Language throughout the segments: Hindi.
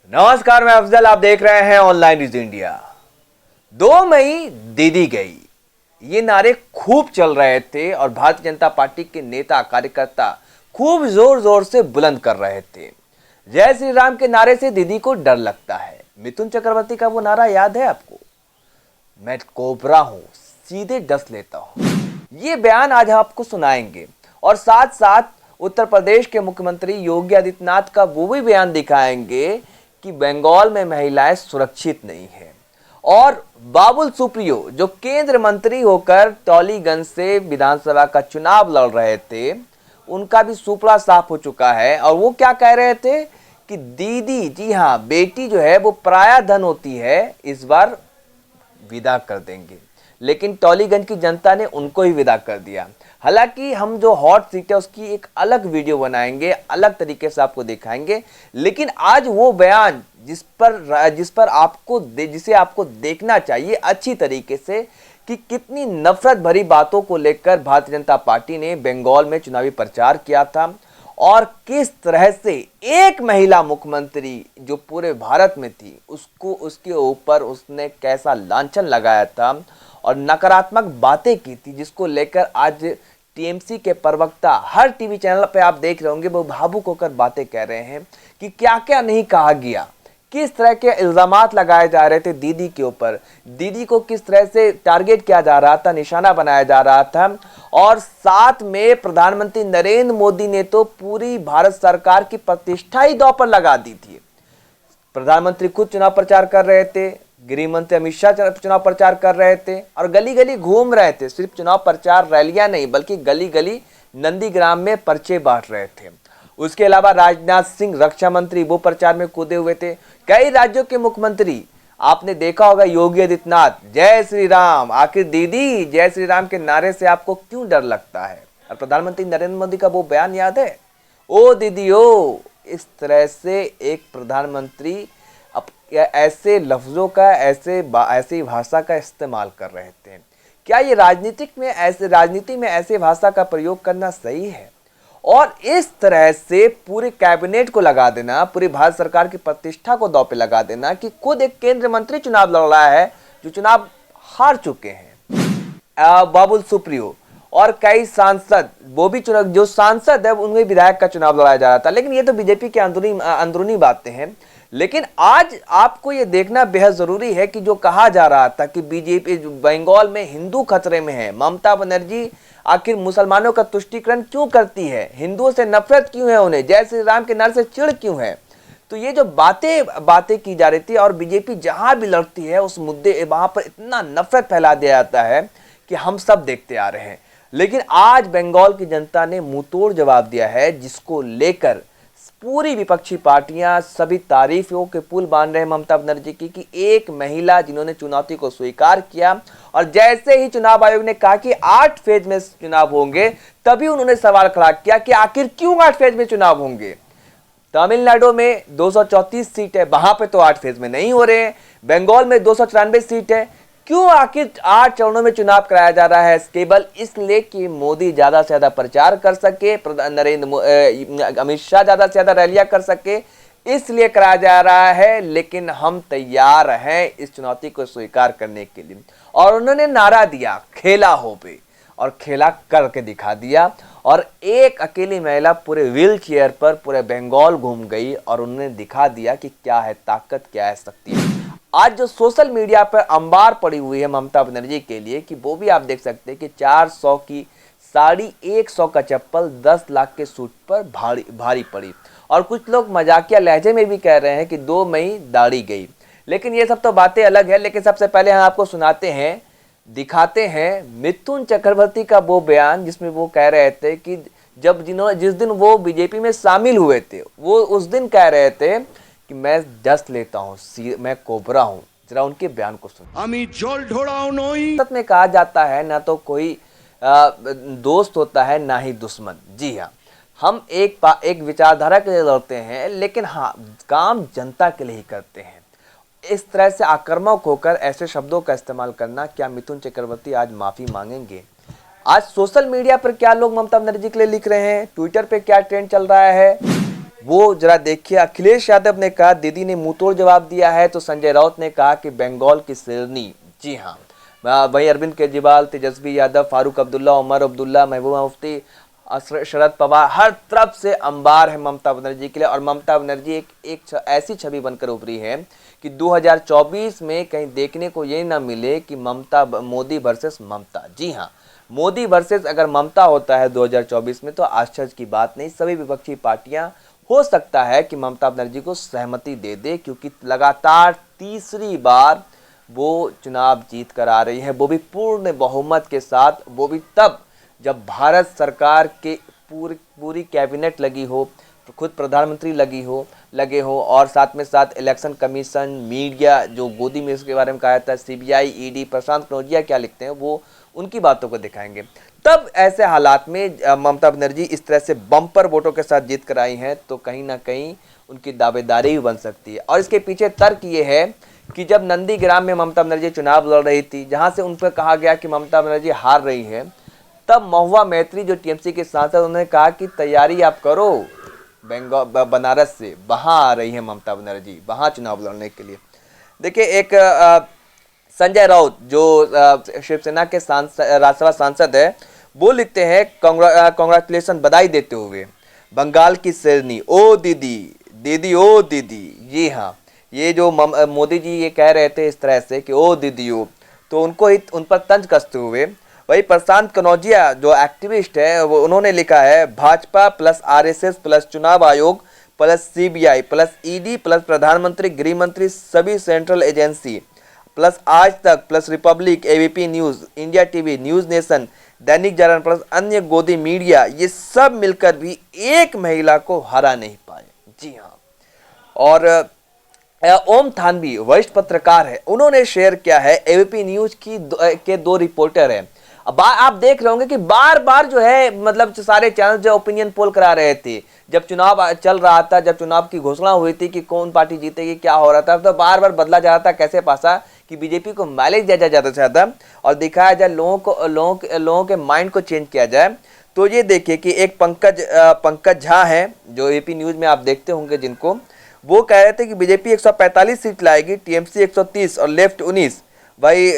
नमस्कार, मैं अफजल। आप देख रहे हैं ऑनलाइन न्यूज इंडिया। 2 मई दीदी गई, ये नारे खूब चल रहे थे और भारतीय जनता पार्टी के नेता कार्यकर्ता खूब जोर जोर से बुलंद कर रहे थे। जय श्री राम के नारे से दीदी को डर लगता है। मिथुन चक्रवर्ती का वो नारा याद है आपको? मैं कोबरा हूं, सीधे डस लेता हूं। ये बयान आज आपको सुनाएंगे और साथ साथ उत्तर प्रदेश के मुख्यमंत्री योगी आदित्यनाथ का वो भी बयान दिखाएंगे कि बंगाल में महिलाएं सुरक्षित नहीं है। और बाबुल सुप्रियो जो केंद्र मंत्री होकर टॉलीगंज से विधानसभा का चुनाव लड़ रहे थे, उनका भी सुपड़ा साफ हो चुका है। और वो क्या कह रहे थे कि दीदी, जी हाँ, बेटी जो है वो पराया धन होती है, इस बार विदा कर देंगे। लेकिन टॉलीगंज की जनता ने उनको ही विदा कर दिया। हालांकि हम जो हॉट सीट है उसकी एक अलग वीडियो बनाएंगे, अलग तरीके से आपको दिखाएंगे। लेकिन आज वो बयान जिसे आपको देखना चाहिए अच्छी तरीके से कि कितनी नफरत भरी बातों को लेकर भारतीय जनता पार्टी ने बंगाल में चुनावी प्रचार किया था और किस तरह से एक महिला मुख्यमंत्री जो पूरे भारत में थी उसके ऊपर उसने कैसा लांछन लगाया था और नकारात्मक बातें की थी, जिसको लेकर आज टीएमसी के प्रवक्ता हर टीवी चैनल पे आप देख रहे होंगे वो भावुक होकर बातें कह रहे हैं कि क्या क्या नहीं कहा गया, किस तरह के इल्जामात लगाए जा रहे थे दीदी के ऊपर, दीदी को किस तरह से टारगेट किया जा रहा था, निशाना बनाया जा रहा था। और साथ में प्रधानमंत्री नरेंद्र मोदी ने तो पूरी भारत सरकार की प्रतिष्ठा ही दांव पर लगा दी थी। प्रधानमंत्री खुद चुनाव प्रचार कर रहे थे, गृह मंत्री अमित शाह चुनाव प्रचार कर रहे थे और गली गली घूम रहे थे। सिर्फ चुनाव प्रचार रैलियां नहीं बल्कि गली गली नंदीग्राम में पर्चे बांट रहे थे। उसके अलावा राजनाथ सिंह रक्षा मंत्री वो प्रचार में कूदे हुए थे। कई राज्यों के मुख्यमंत्री आपने देखा होगा, योगी आदित्यनाथ जय श्री राम, आखिर दीदी जय श्री राम के नारे से आपको क्यों डर लगता है? और प्रधानमंत्री नरेंद्र मोदी का वो बयान याद है, ओ दीदी ओ। इस तरह से एक प्रधानमंत्री ऐसे लफ्जों का ऐसी भाषा का इस्तेमाल कर रहे थे। क्या ये राजनीति में ऐसे भाषा का प्रयोग करना सही है? और इस तरह से पूरे कैबिनेट को लगा देना, पूरी भारत सरकार की प्रतिष्ठा को दांव पे लगा देना कि खुद एक केंद्रीय मंत्री चुनाव लड़ रहा है जो चुनाव हार चुके हैं, बाबुल सुप्रियो और कई सांसद, वो भी चुनाव जो सांसद है उनमें विधायक का चुनाव लड़ाया जा रहा था। लेकिन ये तो बीजेपी की अंदरूनी बातें हैं। लेकिन आज आपको ये देखना बेहद जरूरी है कि जो कहा जा रहा था कि बीजेपी बंगाल में हिंदू खतरे में है, ममता बनर्जी आखिर मुसलमानों का तुष्टीकरण क्यों करती है, हिंदुओं से नफरत क्यों है, उन्हें जय श्री राम के नारे से चिढ़ क्यों है। तो ये जो बातें की जा रही थी और बीजेपी जहां भी लड़ती है उस मुद्दे वहां पर इतना नफरत फैला दिया जाता है कि हम सब देखते आ रहे हैं। लेकिन आज बंगाल की जनता ने मुंहतोड़ जवाब दिया है, जिसको लेकर पूरी विपक्षी पार्टियां सभी तारीफों के पुल बांध रहे हैं ममता बनर्जी की कि एक महिला जिन्होंने चुनौती को स्वीकार किया। और जैसे ही चुनाव आयोग ने कहा कि 8 फेज में चुनाव होंगे, तभी उन्होंने सवाल खड़ा किया कि आखिर क्यों 8 फेज में चुनाव होंगे। तमिलनाडु में 234 सीट है, वहां पे तो 8 फेज में नहीं हो रहे हैं। बंगाल में 294 सीट है, क्यों आखिर 8 चरणों में चुनाव कराया जा रहा है? केवल इसलिए कि मोदी ज्यादा से ज्यादा प्रचार कर सके, अमित शाह ज्यादा से ज्यादा रैलियां कर सके, इसलिए कराया जा रहा है। लेकिन हम तैयार हैं इस चुनौती को स्वीकार करने के लिए। और उन्होंने नारा दिया, खेला हो पे, और खेला करके दिखा दिया। और एक अकेली महिला पूरे व्हील चेयर पर पूरे बंगाल घूम गई और उन्होंने दिखा दिया कि क्या है ताकत, क्या है शक्ति। आज जो सोशल मीडिया पर अंबार पड़ी हुई है ममता बनर्जी के लिए कि वो भी आप देख सकते हैं कि 400 की साड़ी, 100 का चप्पल, 10 लाख के सूट पर भारी पड़ी। और कुछ लोग मजाकिया लहजे में भी कह रहे हैं कि 2 मई दाढ़ी गई। लेकिन ये सब तो बातें अलग है। लेकिन सबसे पहले हम आपको सुनाते हैं, दिखाते हैं मिथुन चक्रवर्ती का वो बयान जिसमें वो कह रहे थे कि जिस दिन वो बीजेपी में शामिल हुए थे, वो उस दिन कह रहे थे कि मैं डस लेता हूँ, मैं कोबरा हूँ। जरा उनके बयान को सुनिए। सच में कहा जाता है ना तो कोई दोस्त होता है ना ही दुश्मन। जी हाँ, हम एक विचारधारा के लिए लड़ते हैं, लेकिन हाँ, काम जनता के लिए ही करते हैं। इस तरह से आक्रामक होकर ऐसे शब्दों का इस्तेमाल करना, क्या मिथुन चक्रवर्ती आज माफी मांगेंगे? आज सोशल मीडिया पर क्या लोग ममता बनर्जी के लिए लिख रहे हैं, ट्विटर पे क्या ट्रेंड चल रहा है, वो जरा देखिए। अखिलेश यादव ने कहा दीदी ने मुंहतोड़ जवाब दिया है, तो संजय राउत ने कहा कि बंगाल की शेरनी। जी हाँ, वही अरविंद केजरीवाल, तेजस्वी यादव, फारूक अब्दुल्ला, उमर अब्दुल्ला, महबूबा मुफ्ती, शरद पवार, हर तरफ से अंबार है ममता बनर्जी के लिए। और ममता बनर्जी एक ऐसी छवि बनकर उभरी है कि 2024 में कहीं देखने को ये ना मिले कि मोदी वर्सेस ममता। जी हाँ, मोदी वर्सेस अगर ममता होता है 2024 में, तो आश्चर्य की बात नहीं। सभी विपक्षी पार्टियां, हो सकता है कि ममता बनर्जी को सहमति दे दे, क्योंकि लगातार तीसरी बार वो चुनाव जीत कर आ रही है, वो भी पूर्ण बहुमत के साथ। वो भी तब जब भारत सरकार के पूरी कैबिनेट लगी हो, खुद प्रधानमंत्री लगे हो, और साथ में साथ इलेक्शन कमीशन, मीडिया जो गोदी में इसके बारे में कहा था, सीबीआई, ईडी, प्रशांत कनौजिया क्या लिखते हैं वो उनकी बातों को दिखाएंगे। तब ऐसे हालात में ममता बनर्जी इस तरह से बम्पर वोटों के साथ जीत कर आई हैं, तो कहीं ना कहीं उनकी दावेदारी भी बन सकती है। और इसके पीछे तर्क ये है कि जब नंदीग्राम में ममता बनर्जी चुनाव लड़ रही थी, जहां से उन पर कहा गया कि ममता बनर्जी हार रही है, तब महुआ मैत्री जो टीएमसी के सांसद, उन्होंने कहा कि तैयारी आप करो, बनारस से वहां आ रही है ममता बनर्जी, वहां चुनाव लड़ने के लिए। देखिए, एक संजय राउत जो शिवसेना के राज्यसभा सांसद है, वो लिखते हैं कांग्रेचुलेशन, बधाई देते हुए, बंगाल की शेरनी, ओ दीदी, दीदी ओ दीदी। जी हाँ, ये जो मोदी जी ये कह रहे थे इस तरह से कि ओ दीदी ओ, तो उन पर तंज कसते हुए वही प्रशांत कनौजिया जो एक्टिविस्ट है, वो उन्होंने लिखा है, भाजपा प्लस आरएसएस प्लस चुनाव आयोग plus CBI plus ED plus प्रधानमंत्री, गृह मंत्री, सभी सेंट्रल एजेंसी प्लस आज तक plus Republic, ABP news, India TV, news nation, Dainik Jagran plus अन्य गोदी मीडिया, ये सब मिलकर भी एक महिला को हरा नहीं पाए। जी हाँ, और ओम थानवी वरिष्ठ पत्रकार है, उन्होंने शेयर किया है, एबीपी न्यूज के दो रिपोर्टर हैं। अब आप देख रहे होंगे कि बार बार जो है, मतलब सारे चैनल जो ओपिनियन पोल करा रहे थे, जब चुनाव चल रहा था, जब चुनाव की घोषणा हुई थी कि कौन पार्टी जीतेगी, क्या हो रहा था, तो बार बार बदला जा रहा था कैसे पासा कि बीजेपी को माइलेज दिया जाए ज्यादा से ज्यादा और दिखाया जाए, लोगों के माइंड को चेंज किया जाए। तो ये देखिए कि एक पंकज झा है जो एबीपी न्यूज में आप देखते होंगे जिनको, वो कह रहे थे कि बीजेपी 145 सीट लाएगी, टीएमसी 130 और लेफ्ट 19। भाई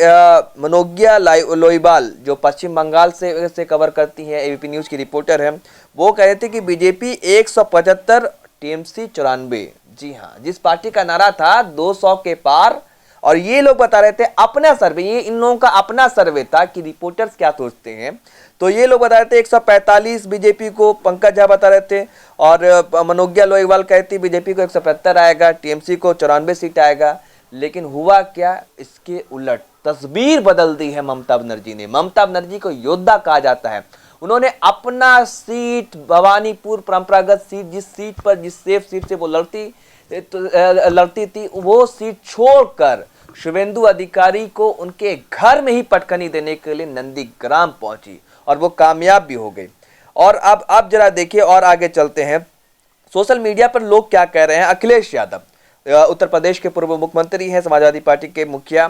मनोज्ञा लोईबाल जो पश्चिम बंगाल से कवर करती है, एबीपी न्यूज की रिपोर्टर है, वो कह रहे थे कि बीजेपी 175, टीएमसी 94। जी हाँ, जिस पार्टी का नारा था 200 के पार, और ये लोग बता रहे थे अपना सर्वे, ये इन लोगों का अपना सर्वे था कि रिपोर्टर्स क्या सोचते हैं, तो ये लोग बता रहे थे 145 बीजेपी को, पंकज झा बता रहे थे, और मनोज्ञा लोईवाल कहती बीजेपी को 175 आएगा, टीएमसी को 94 सीट आएगा। लेकिन हुआ क्या, इसके उलट तस्वीर बदल दी है ममता बनर्जी ने। ममता बनर्जी को योद्धा कहा जाता है, उन्होंने अपना सीट, भवानीपुर परंपरागत सीट, जिस सीट पर, जिस सेफ सीट से वो लड़ती थी, वो सीट छोड़कर शुभेंदु अधिकारी को उनके घर में ही पटखनी देने के लिए नंदीग्राम पहुंची, और वो कामयाब भी हो गई। और अब जरा देखिए, और आगे चलते हैं, सोशल मीडिया पर लोग क्या कह रहे हैं। अखिलेश यादव उत्तर प्रदेश के पूर्व मुख्यमंत्री हैं, समाजवादी पार्टी के मुखिया,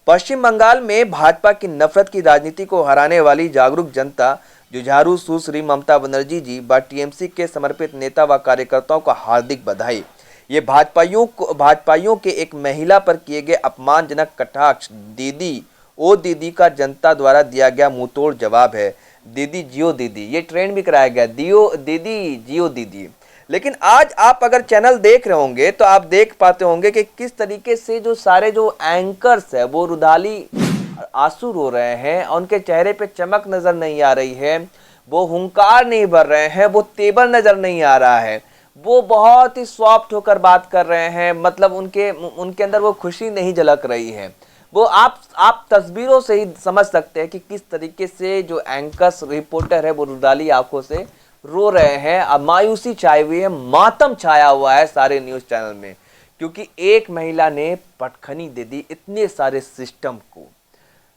पश्चिम बंगाल में भाजपा की नफरत की राजनीति को हराने वाली जागरूक जनता, जुझारू सुश्री ममता बनर्जी जी व टीएमसी के समर्पित नेता व कार्यकर्ताओं को हार्दिक बधाई। ये भाजपाइयों के एक महिला पर किए गए अपमानजनक कटाक्ष, दीदी ओ दीदी का जनता द्वारा दिया गया मुंहतोड़ जवाब है। दीदी जियो दीदी, ये ट्रेंड भी कराया गया, दियो दीदी जियो दीदी। लेकिन आज आप अगर चैनल देख रहे होंगे तो आप देख पाते होंगे कि किस तरीके से जो सारे जो एंकर्स है वो रुधाली आंसू रो रहे हैं, उनके चेहरे पे चमक नजर नहीं आ रही है, वो हुंकार नहीं भर रहे हैं, वो तेवर नजर नहीं आ रहा है, वो बहुत ही सॉफ्ट होकर बात कर रहे हैं, मतलब उनके अंदर वो खुशी नहीं झलक रही है। वो आप तस्वीरों से ही समझ सकते हैं कि किस तरीके से जो एंकर्स रिपोर्टर है वो रुदाली आंखों से रो रहे हैं। अब मायूसी छाई हुई है, मातम छाया हुआ है सारे न्यूज चैनल में, क्योंकि एक महिला ने पटखनी दे दी इतने सारे सिस्टम को।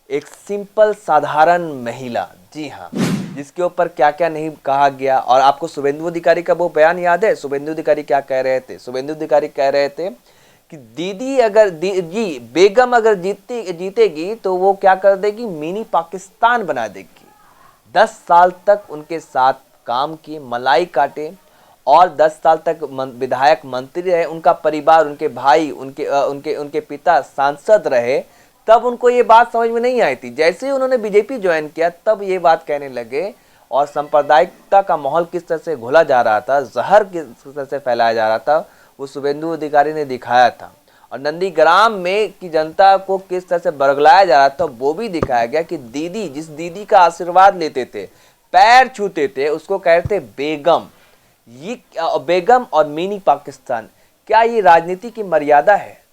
एक सिंपल साधारण महिला, जी हाँ, जिसके ऊपर क्या क्या नहीं कहा गया। और आपको शुभेंदु अधिकारी का वो बयान याद है? शुभेंदु अधिकारी क्या कह रहे थे? शुभेंदु अधिकारी कह रहे थे कि दीदी अगर जी बेगम अगर जीतेगी तो वो क्या कर देगी, मिनी पाकिस्तान बना देगी। 10 साल तक उनके साथ काम किए, मलाई काटे, और 10 साल तक विधायक मंत्री रहे, उनका परिवार, उनके भाई, उनके पिता सांसद रहे, तब उनको ये बात समझ में नहीं आई थी। जैसे ही उन्होंने बीजेपी ज्वाइन किया तब ये बात कहने लगे और सांप्रदायिकता का माहौल किस तरह से घोला जा रहा था, जहर किस तरह से फैलाया जा रहा था, वो शुभेंदु अधिकारी ने दिखाया था। और नंदीग्राम में की जनता को किस तरह से बरगलाया जा रहा था वो भी दिखाया गया कि दीदी, जिस दीदी का आशीर्वाद लेते थे, पैर छूते थे, उसको कहते बेगम। ये बेगम और मिनी पाकिस्तान, क्या ये राजनीति की मर्यादा है?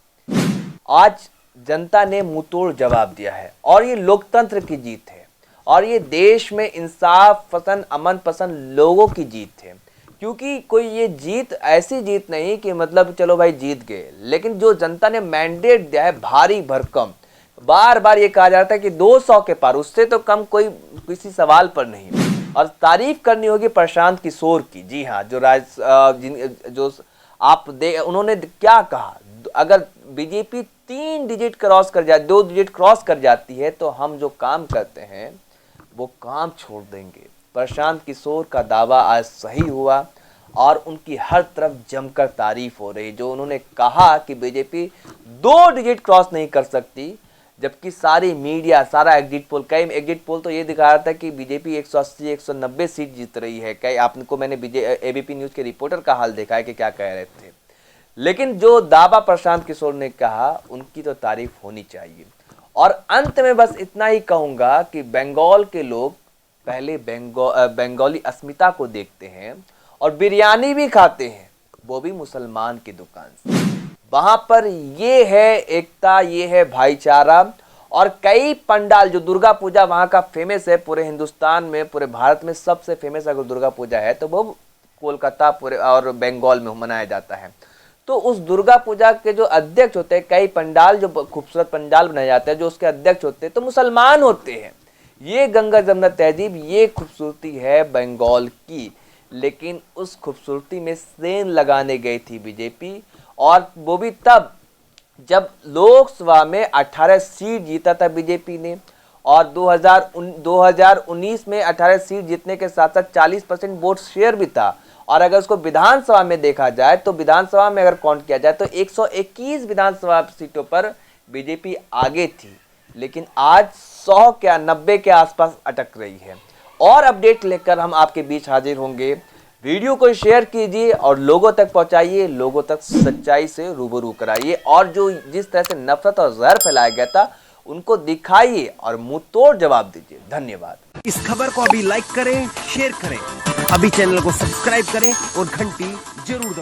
आज जनता ने मुंहतोड़ जवाब दिया है और ये लोकतंत्र की जीत है और ये देश में इंसाफ पसंद, अमन पसंद लोगों की जीत है। क्योंकि कोई ये जीत ऐसी जीत नहीं कि मतलब चलो भाई जीत गए, लेकिन जो जनता ने मैंडेट दिया है भारी भरकम, बार बार ये कहा जाता है कि 200 के पार, उससे तो कम कोई किसी सवाल पर नहीं। और तारीफ करनी होगी प्रशांत किशोर की। जी हाँ, जो आप उन्होंने क्या कहा, अगर बीजेपी 3 डिजिट क्रॉस कर जाए, 2 डिजिट क्रॉस कर जाती है तो हम जो काम करते हैं वो काम छोड़ देंगे। प्रशांत किशोर का दावा आज सही हुआ और उनकी हर तरफ जमकर तारीफ हो रही। जो उन्होंने कहा कि बीजेपी 2 डिजिट क्रॉस नहीं कर सकती, जबकि सारी मीडिया, सारा एग्जिट पोल, कई एग्जिट पोल तो ये दिखा रहा था कि बीजेपी 180-190 सीट जीत रही है। कई आपको मैंने एबीपी न्यूज के रिपोर्टर का हाल देखा है कि क्या कह रहे थे। लेकिन जो दावा प्रशांत किशोर ने कहा उनकी तो तारीफ होनी चाहिए। और अंत में बस इतना ही कहूंगा कि बंगाल के लोग पहले बंगाली अस्मिता को देखते हैं और बिरयानी भी खाते हैं, वो भी मुसलमान की दुकान से। वहां पर ये है एकता, ये है भाईचारा। और कई पंडाल, जो दुर्गा पूजा वहां का फेमस है, पूरे हिंदुस्तान में, पूरे भारत में सबसे फेमस अगर दुर्गा पूजा है तो वो कोलकाता पूरे और बंगाल में मनाया जाता है। तो उस दुर्गा पूजा के जो अध्यक्ष होते हैं, कई पंडाल जो खूबसूरत पंडाल बनाए जाते हैं, जो उसके अध्यक्ष होते हैं तो मुसलमान होते हैं। ये गंगा जमुना तहजीब, ये खूबसूरती है बंगाल की। लेकिन उस खूबसूरती में सेंध लगाने गई थी बीजेपी, और वो भी तब जब लोकसभा में 18 सीट जीता था बीजेपी ने, और 2019 में 18 सीट जीतने के साथ साथ 40% वोट शेयर भी था। और अगर उसको विधानसभा में देखा जाए तो विधानसभा में अगर काउंट किया जाए तो 121 विधानसभा सीटों पर बीजेपी आगे थी। लेकिन आज 100 के 90 के आसपास अटक रही है। और अपडेट लेकर हम आपके बीच हाजिर होंगे। वीडियो को शेयर कीजिए और लोगों तक पहुंचाइए, लोगों तक सच्चाई से रूबरू कराइए, और जो जिस तरह से नफरत और जहर फैलाया गया था उनको दिखाइए और मुंह तोड़ जवाब दीजिए। धन्यवाद। इस खबर को अभी लाइक करें, शेयर करें, अभी चैनल को सब्सक्राइब करें और घंटी जरूर दबाएं।